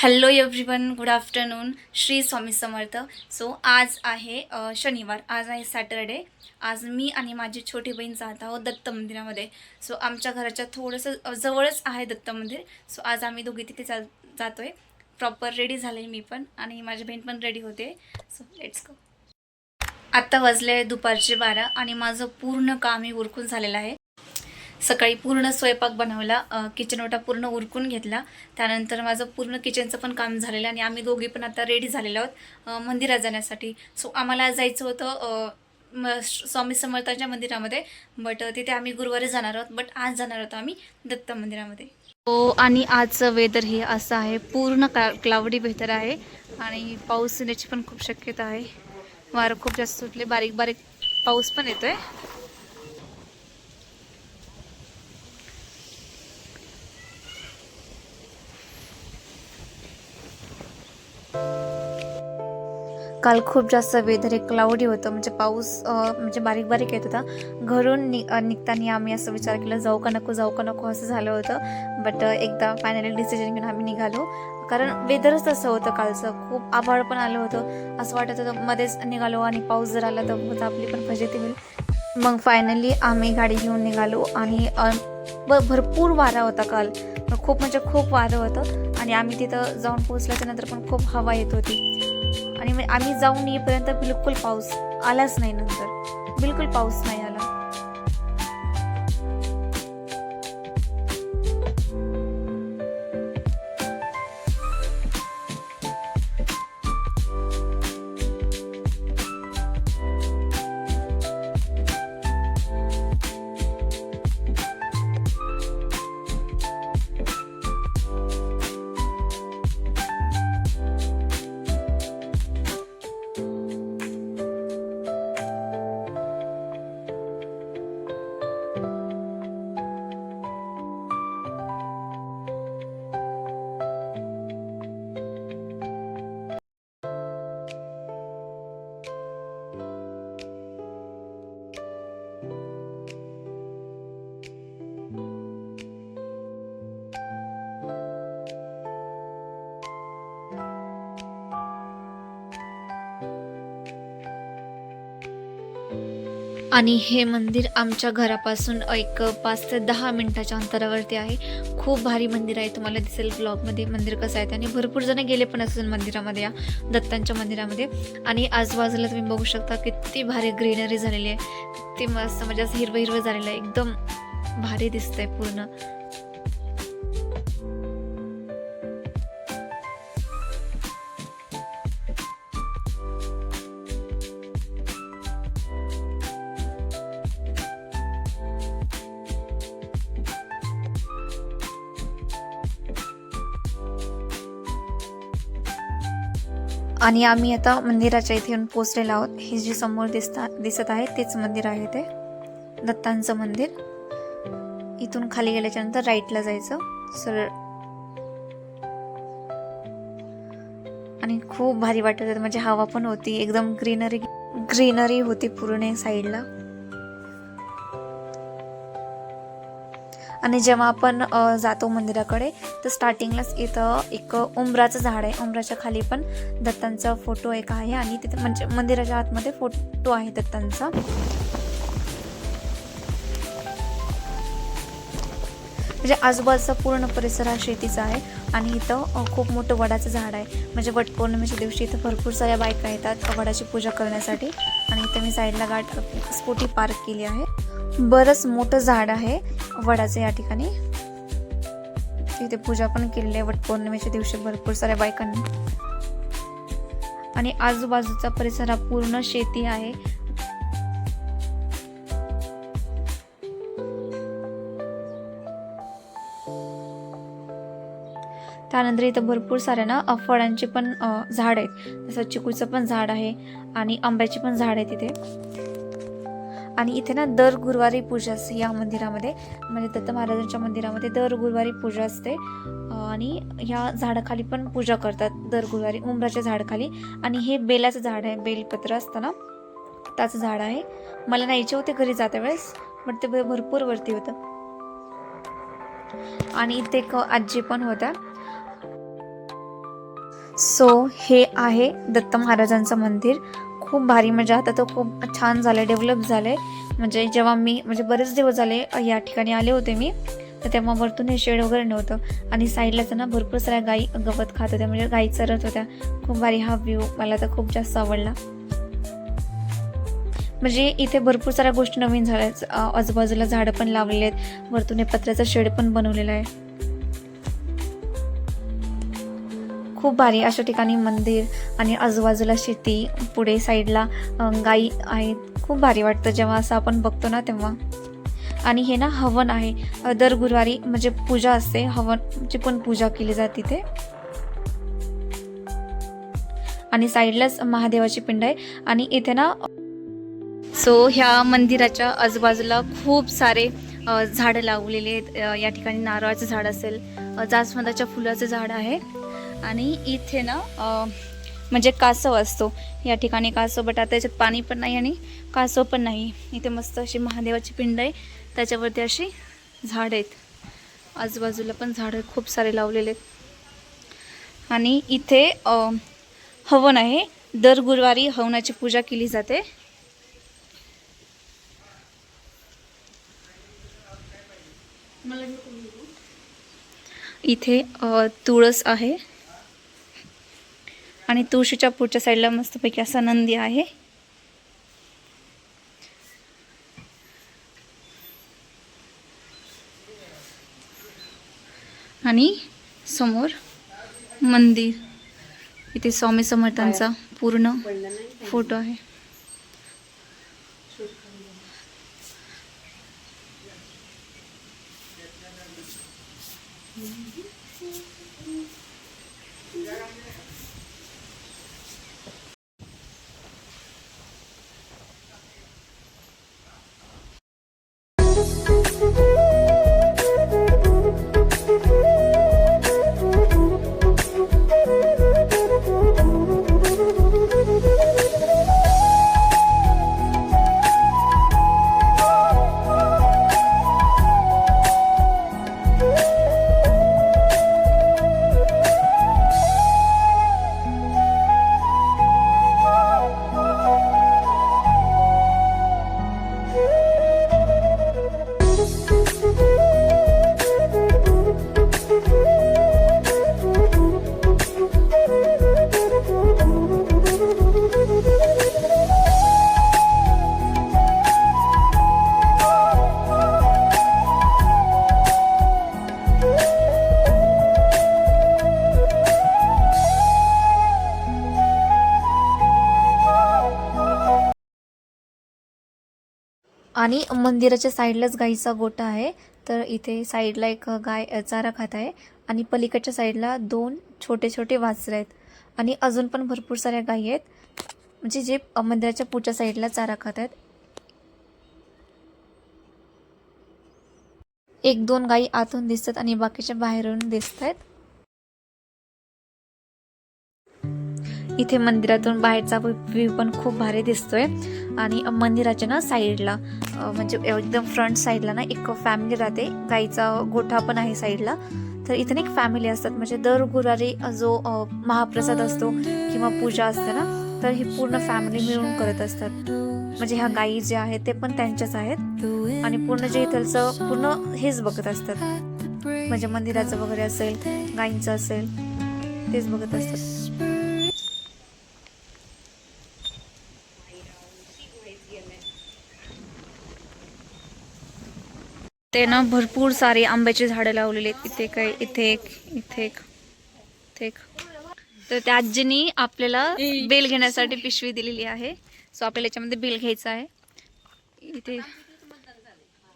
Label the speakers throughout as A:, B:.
A: Hello everyone, good afternoon. Shri Swami Samarth. So आज आहे शनिवार, आज आहे सॅटरडे. आज मी आणि माझी छोटी बहीण जात आहोत दत्त मंदिरामध्ये. सो आमच्या घराच्या थोडंसं जवळच आहे दत्त मंदिर. सो आज आम्ही दोघी तिथे जातो आहे. प्रॉपर रेडी झाले मी पण आणि माझी बहीण पण रेडी होते. So let's go. आत्ता वाजले दुपारचे 12 आणि माझं पूर्ण कामही उरकून झालेलं आहे. सकाळी पूर्ण स्वयंपाक बनवला, किचन ओटा पूर्ण उरकून घेतला. त्यानंतर माझं पूर्ण किचनचं पण काम झालेलं आणि आम्ही दोघी पण आता रेडी झालेलो आहोत मंदिरात जाण्यासाठी. सो आम्हाला जायचं होतं स्वामी समर्थांच्या मंदिरामध्ये, बट तिथे आम्ही गुरुवारी जाणार आहोत. बट आज जाणार होतो आम्ही दत्त मंदिरामध्ये. हो, आणि आजचं वेदर हे असं आहे, पूर्ण क्लाउडी वेदर आहे आणि पाऊस येण्याची पण खूप शक्यता आहे. वारं खूप जास्त सुटले, बारीक बारीक पाऊस पण येतोय. काल खूप जास्त वेदर हे क्लाउडी होतं, म्हणजे पाऊस म्हणजे बारीक बारीक येत होता. घरून निघताना आम्ही असं विचार केला जाऊ का नको असं झालं होतं. बट एकदा फायनली डिसिजन घेऊन आम्ही निघालो, कारण वेदरच तसं होतं कालचं. खूप आभाळ पण आलं होतं, असं वाटत होतं मध्येच निघालो आणि पाऊस जर आला तर आपली पण फजिती होईल. मग फायनली आम्ही गाडी घेऊन निघालो आणि भरपूर वारा होता काल, खूप म्हणजे खूप वारं होतं. आणि आम्ही तिथं जाऊन पोहोचल्याच्या नंतर पण खूप हवा येत होती आणि आम्ही जाऊन येईपर्यंत बिलकुल पाऊस आलाच नाही. नंतर बिलकुल पाऊस नाही आला. आणि हे मंदिर आमच्या घरापासून एक 5 ते 10 मिनिटाच्या अंतरावरती आहे. खूप भारी मंदिर आहे, तुम्हाला दिसेल ब्लॉगमध्ये मंदिर कसं आहे. आणि भरपूर जण गेले पण असेल मंदिरामध्ये, या दत्तांच्या मंदिरामध्ये. आणि आजूबाजूला तुम्ही बघू शकता किती भारी ग्रीनरी झालेली आहे, किती मस्त, म्हणजे असं हिरवं हिरवं झालेलं आहे, एकदम भारी दिसतंय पूर्ण. आणि आम्ही आता मंदिराच्या इथे येऊन पोचलेलो आहोत. हे जे समोर दिसत आहे तेच मंदिर आहे, ते दत्तांचं मंदिर. इथून खाली गेल्याच्या नंतर राईटला जायचं सरळ. आणि खूप भारी वाटत होतं, म्हणजे हवा पण होती, एकदम ग्रीनरी होती पूर्ण साईडला. आणि जेव्हा आपण जातो मंदिराकडे तर स्टार्टिंगलाच इथं एक उंबराचं झाड आहे. उंबराच्या खाली पण दत्तांचा फोटो एक आहे आणि तिथे म्हणजे मंदिराच्या आतमध्ये फोटो आहे दत्तांचा. म्हणजे आजूबाजूचा पूर्ण परिसर हा शेतीचा आहे. आणि इथं खूप मोठं वडाचं झाड आहे. म्हणजे वटपौर्णिमेच्या दिवशी इथं भरपूर साऱ्या बायका येतात वडाची पूजा करण्यासाठी. आणि इथं मी साईडला स्कूटी पार्क केली आहे. बरंच मोठं झाड आहे वडाचं या ठिकाणी. तिथे पूजा पण केलेली आहे वटपौर्णिमेच्या दिवशी भरपूर साऱ्या बायकांनी. आणि आजूबाजूचा परिसर हा पूर्ण शेती आहे. त्यानंतर इथं भरपूर सारे फळांची पण झाड आहेत. जसं चिकूचं पण झाड आहे आणि आंब्याची पण झाड आहे तिथे. आणि इथे दर गुरुवारी पूजा असते या मंदिरामध्ये, म्हणजे दत्त महाराजांच्या मंदिरामध्ये दर गुरुवारी पूजा असते. आणि ह्या झाडाखाली पण पूजा करतात दर गुरुवारी, उंबराच्या झाडाखाली. आणि हे बेलाचं झाड आहे, बेलपत्र असतं ना त्याचं झाड आहे. मला न्यायचे होते घरी जात्या वेळेस, बट ते भरपूर वरती होतं. आणि इथे एक आजी पण होत्या. सो हे आहे दत्त महाराजांचं मंदिर. खूप भारी, म्हणजे आता तर खूप छान झालं आहे, डेव्हलप झालं आहे. म्हणजे जेव्हा मी म्हणजे बरेच दिवस झाले या ठिकाणी आले होते मी, तर तेव्हा वरतून हे शेड वगैरे नव्हतं आणि साईडलाच ना भरपूर साऱ्या गाई गवत खात होत्या, म्हणजे गाई चरत होत्या. खूप भारी हा व्ह्यू मला तर खूप जास्त आवडला. म्हणजे इथे भरपूर साऱ्या गोष्टी नवीन झाल्यात. आजूबाजूला झाडं पण लावलेली आहेत, वरतून हे पत्र्याचं शेड पण बनवलेलं आहे. खूप भारी अशा ठिकाणी मंदिर आणि आजूबाजूला शेती, पुढे साईडला गाई आहेत. खूप भारी वाटतं जेव्हा असं आपण बघतो ना तेव्हा. आणि हे ना हवन आहे, दर गुरुवारी म्हणजे पूजा असते, हवनची पण पूजा केली जाते तिथे. आणि साईडलाच महादेवाची पिंड आहे. आणि इथे ना ह्या मंदिराच्या आजूबाजूला खूप सारे झाडं लावलेली आहेत. या ठिकाणी नारळाचं झाड असेल, जास्वंदाच्या फुलाचं झाड आहे. आणि इथे ना म्हणजे कासव असतो या ठिकाणी, कासव, बट आता त्याच्यात पाणी पण नाही आणि कासव पण नाही. इथे मस्त अशी महादेवाची पिंड आहे, त्याच्यावरती अशी झाड आहेत. आजूबाजूला पण झाडं खूप सारे लावलेले आहेत. आणि इथे हवन आहे, दर गुरुवारी हवनाची पूजा केली जाते. इथे तुळस आहे आणि तुळशीच्या पुढच्या साईडला मस्तपैकी असा नंदी आहे. आणि समोर मंदिर, इथे स्वामी समर्थांचा पूर्ण फोटो आहे. आणि मंदिराच्या साईडलाच गाईचा गोठा आहे. तर इथे साईडला एक गाय चारा खात आहे आणि पलीकडच्या साईडला 2 छोटे छोटे वासरे आहेत. आणि अजून पण भरपूर साऱ्या गायी आहेत, म्हणजे जे मंदिराच्या पुढच्या साईडला चारा खात आहेत. 1-2 गायी आतून दिसतात आणि बाकीच्या बाहेरून दिसत आहेत. इथे मंदिरातून बाहेरचा व्ह्यू पण खूप भारी दिसतोय. आणि मंदिराच्या ना साईडला म्हणजे एकदम फ्रंट साईडला ना एक फॅमिली राहते, गाईचा गोठा पण आहे साईडला. तर इथे ना एक फॅमिली असतात, म्हणजे दर गुरुवारी जो महाप्रसाद असतो किंवा पूजा असते ना, तर ही पूर्ण फॅमिली मिळून करत असतात. म्हणजे ह्या गायी जे आहेत ते पण त्यांच्याच आहेत आणि पूर्ण जे इथलचं पूर्ण हेच बघत असतात, म्हणजे मंदिराचं वगैरे असेल, गायींचं असेल, तेच बघत असतात. ते ना भरपूर सारे आंब्याची झाडं लावलेली आहेत. इथे काय, इथे एक, इथे एक, इथे एक. तर त्या आजीनी आपल्याला बेल घेण्यासाठी पिशवी दिलेली आहे. सो आपल्याला याच्यामध्ये बेल घ्यायचं आहे. इथे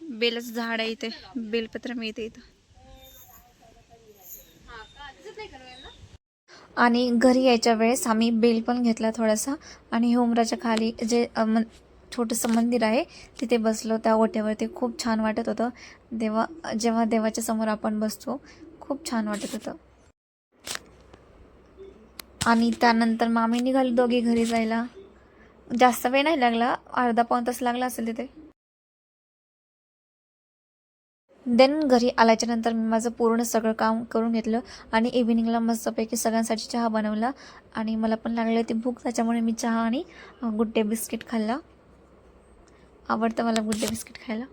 A: बेलच झाड आहे, इथे बेलपत्र मिळते इथं. आणि घरी यायच्या वेळेस आम्ही बेल पण घेतला थोडासा. आणि उमराच्या खाली जे छोटंसं मंदिर आहे तिथे बसलो, त्या ओट्यावरती खूप छान वाटत होतं. जेव्हा देवाच्या समोर आपण बसतो खूप छान वाटत होतं. आणि त्यानंतर मग आम्ही निघालो दोघी घरी जायला. जास्त वेळ नाही लागला, अर्धा-पाऊण तास लागला असेल तिथे. देन घरी आल्याच्यानंतर मी माझं पूर्ण सगळं काम करून घेतलं आणि इव्हिनिंगला मस्तपैकी सगळ्यांसाठी चहा बनवला आणि मला पण लागली ती भूक, त्याच्यामुळे मी चहा आणि गुड डे बिस्किट खाल्ला. आवडतं मला गुड डे बिस्किट खायला.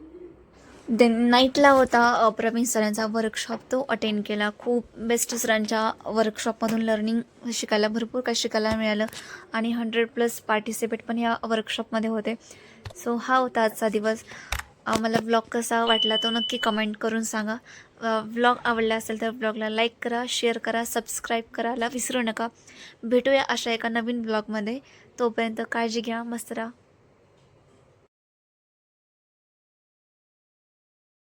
A: देन नाईटला होता प्रवीण सरांचा वर्कशॉप, तो अटेंड केला. खूप बेस्ट सरांच्या वर्कशॉपमधून लर्निंग शिकायला भरपूर काही शिकायला मिळालं आणि 100+ पार्टिसिपेट पण या वर्कशॉपमध्ये होते. सो हा होता आजचा दिवस. मला ब्लॉग कसा वाटला तो नक्की कमेंट करून सांगा. व्लॉग आवडला असेल तर ब्लॉगला लाईक करा, शेअर करा, सबस्क्राईब करायला विसरू नका. भेटूया अशा एका नवीन ब्लॉगमध्ये. तोपर्यंत काळजी घ्या, मस्त राहा.